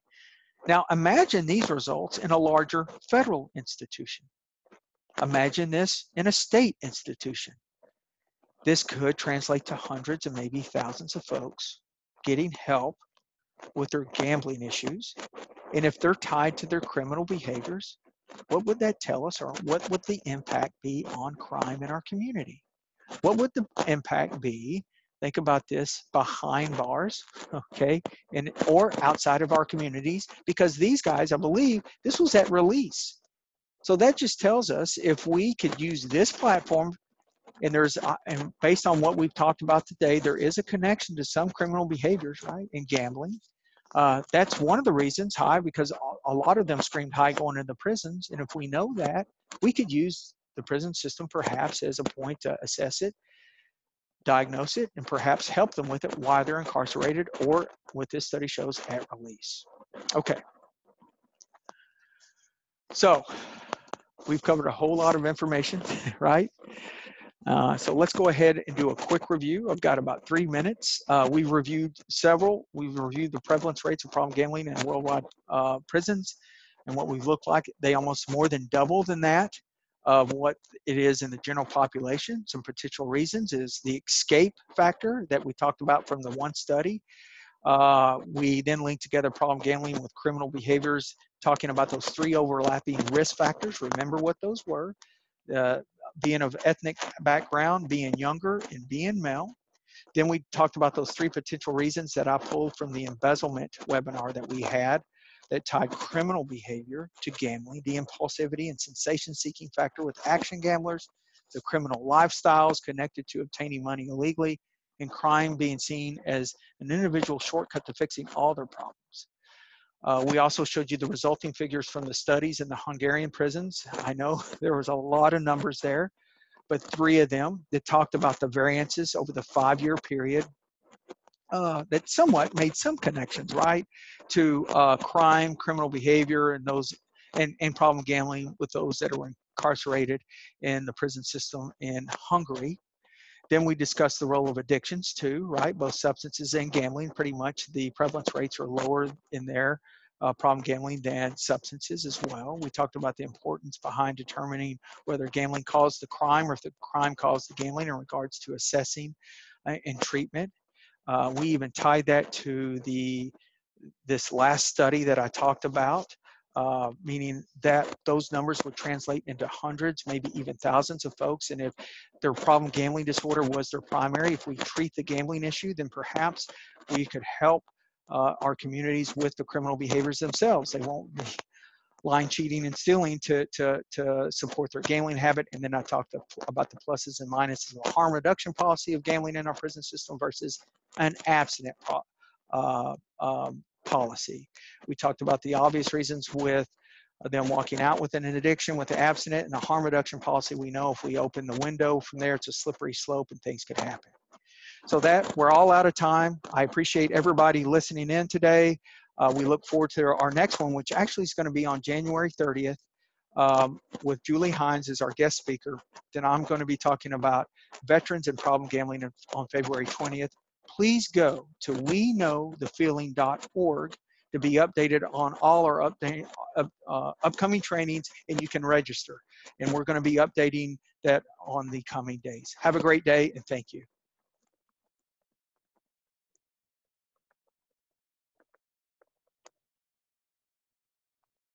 A: Now imagine these results in a larger federal institution. Imagine this in a state institution. This could translate to hundreds and maybe thousands of folks getting help with their gambling issues. And if they're tied to their criminal behaviors, what would that tell us, or what would the impact be on crime in our community? What would the impact be? Think about this, behind bars, okay, or outside of our communities, because these guys, I believe, this was at release. So that just tells us if we could use this platform, and based on what we've talked about today, there is a connection to some criminal behaviors, right, in gambling. That's one of the reasons high, because a lot of them screamed high going into prisons. And if we know that, we could use the prison system perhaps as a point to assess it, diagnose it, and perhaps help them with it while they're incarcerated, or what this study shows, at release. Okay. So we've covered a whole lot of information, right? So let's go ahead and do a quick review. I've got about 3 minutes. We've reviewed several. We've reviewed the prevalence rates of problem gambling in worldwide prisons, and what we've looked like. They almost more than double than that of what it is in the general population. Some potential reasons is the escape factor that we talked about from the 1 study. We then linked together problem gambling with criminal behaviors, talking about those 3 overlapping risk factors. Remember what those were. Being of ethnic background, being younger, and being male. Then we talked about those 3 potential reasons that I pulled from the embezzlement webinar that we had that tied criminal behavior to gambling, the impulsivity and sensation-seeking factor with action gamblers, the criminal lifestyles connected to obtaining money illegally, and crime being seen as an individual shortcut to fixing all their problems. We also showed you the resulting figures from the studies in the Hungarian prisons. I know there was a lot of numbers there, but 3 of them that talked about the variances over the 5-year period that somewhat made some connections, right, to crime, criminal behavior, and those and problem gambling with those that are incarcerated in the prison system in Hungary. Then we discussed the role of addictions too, right? Both substances and gambling, pretty much the prevalence rates are lower in their problem gambling than substances as well. We talked about the importance behind determining whether gambling caused the crime or if the crime caused the gambling in regards to assessing and treatment. We even tied that to this last study that I talked about, meaning that those numbers would translate into hundreds, maybe even thousands of folks. And if their problem gambling disorder was their primary, if we treat the gambling issue, then perhaps we could help our communities with the criminal behaviors themselves. They won't be lying, cheating, and stealing to support their gambling habit. And then I talked about the pluses and minuses of a harm reduction policy of gambling in our prison system versus an abstinent policy. We talked about the obvious reasons with them walking out with an addiction with the abstinent, and the harm reduction policy. We know if we open the window from there, it's a slippery slope and things could happen. So that we're all out of time. I appreciate everybody listening in today. We look forward to our next one, which actually is going to be on January 30th with Julie Hines as our guest speaker. Then I'm going to be talking about veterans and problem gambling on February 20th. Please go to weknowthefeeling.org to be updated on all our upcoming trainings, and you can register. And we're going to be updating that on the coming days. Have a great day, and thank you.